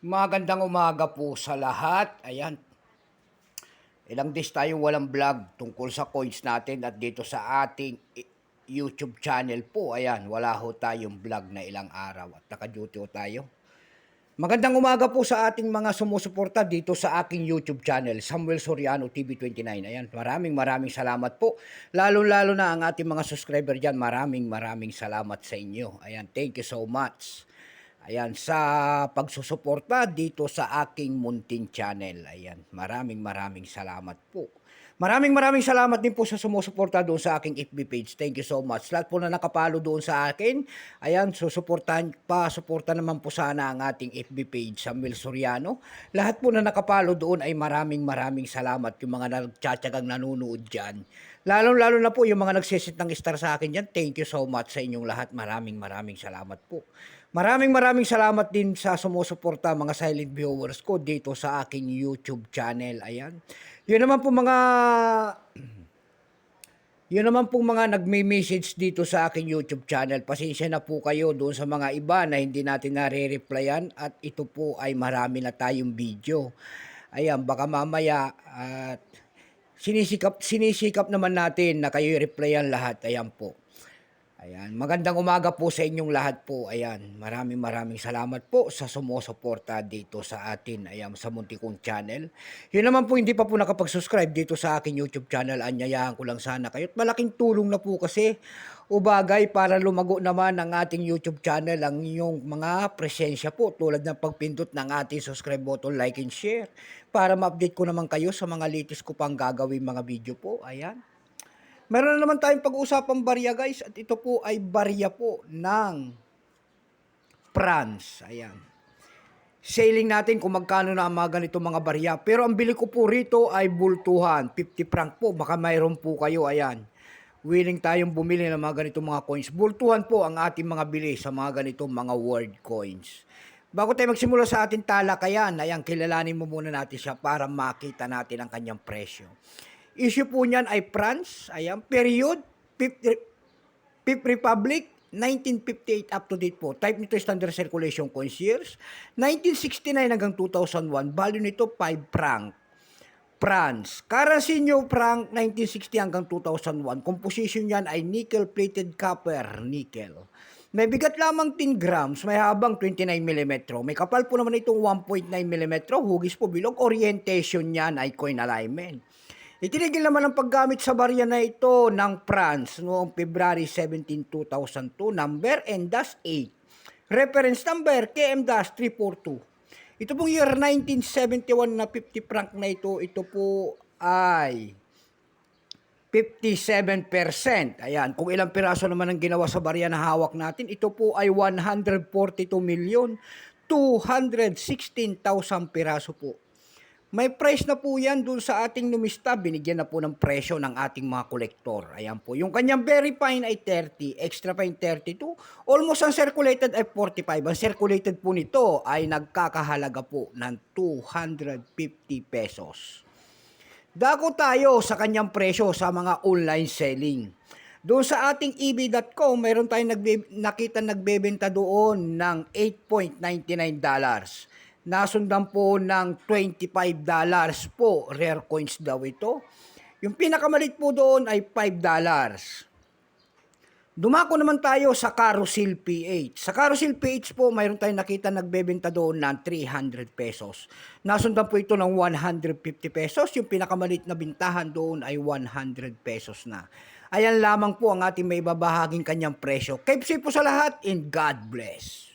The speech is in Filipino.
Magandang umaga po sa lahat. Ayan, ilang days tayong walang vlog tungkol sa coins natin at dito sa ating YouTube channel po. Ayan, wala ho tayong vlog na ilang araw at naka-duty ho tayo. Magandang umaga po sa ating mga sumusuporta dito sa aking YouTube channel, Samuel Soriano TV29. Ayan, maraming salamat po. Lalo-lalo na ang ating mga subscriber dyan, maraming salamat sa inyo. Ayan, thank you so much. Ayan, sa pagsusuporta dito sa aking munting channel. Ayan, maraming salamat po. Maraming salamat din po sa sumusuporta doon sa aking FB page. Thank you so much. Lahat po na nakapalo doon sa akin. Ayan, suporta naman po sana ang ating FB page, Samuel Soriano. Lahat po na nakapalo doon ay maraming salamat. Yung mga nagtsatsagang nanonood dyan. Lalo na po yung mga nagsisit ng star sa akin dyan. Thank you so much sa inyong lahat. Maraming salamat po. Maraming salamat din sa sumusuporta mga silent viewers ko dito sa aking YouTube channel. Ayan. Yun naman po mga yun naman po mga nagme-message dito sa aking YouTube channel. Pasensya na po kayo doon sa mga iba na hindi natin nare-replyan at ito po ay marami na tayong video. Ayan, baka mamaya at sinisikap naman natin na kayo i-replyan lahat. Ayan po. Ayan, magandang umaga po sa inyong lahat po. Ayan, maraming salamat po sa sumusuporta dito sa atin. Ayan, sa munti kong channel. Yun naman po, hindi pa po nakapag-subscribe dito sa aking YouTube channel. Anyayahan ko lang sana kayo. At malaking tulong na po kasi ubagay para lumago naman ang ating YouTube channel, ang inyong mga presensya po tulad ng pagpindot ng ating subscribe button, like and share para ma-update ko naman kayo sa mga latest ko pang gagawin mga video po. Ayan. Meron na naman tayong pag-uusapang barya guys at ito po ay barya po ng France. Ayan. Sailing natin kung magkano na ang mga ganito mga barya. Pero ang bili ko po rito ay bultuhan. 50 franc po. Baka mayroon po kayo. Ayan. Willing tayong bumili ng mga ganito mga coins. Bultuhan po ang ating mga bili sa mga ganito mga world coins. Bago tayo magsimula sa ating talakayan, ayan, kilalanin mo muna natin siya para makita natin ang kanyang presyo. Issue po niyan ay France, ayan, period, Fifth Republic, 1958 up to date po. Type nito standard circulation coins years, 1969 hanggang 2001, value nito 5 franc. France, currency new franc, 1960 hanggang 2001, composition niyan ay nickel-plated copper, nickel. May bigat lamang 10 grams, may habang 29 mm. May kapal po naman itong 1.9 mm, hugis po bilog, orientation niyan ay coin alignment. Itinigil naman ang paggamit sa barya na ito ng France noong February 17, 2002, number N-8. Reference number KM-342. Ito pong year 1971 na 50 franc na ito po ay 57%. Ayan, kung ilang piraso naman ang ginawa sa barya na hawak natin, ito po ay 142,216,000 piraso po. May price na po yan dun sa ating numista. Binigyan na po ng presyo ng ating mga kolektor. Ayan po. Yung kanyang very fine ay 30. Extra fine 32. Almost ang circulated ay 45. Ang circulated po nito ay nagkakahalaga po ng 250 pesos. Dako tayo sa kanyang presyo sa mga online selling. Doon sa ating eb.com, mayroon tayong nakita nagbebenta doon ng $8.99. Nasundan po ng $25 po. Rare coins daw ito. Yung pinakamalit po doon ay $5. Dumako naman tayo sa Carousel PH. Sa Carousel PH po, mayroon tayong nakita nagbebenta doon ng 300 pesos. Nasundan po ito ng 150 pesos. Yung pinakamalit na bintahan doon ay 100 pesos na. Ayan lamang po ang ating may babahaging kanyang presyo. Keep safe po sa lahat and God bless.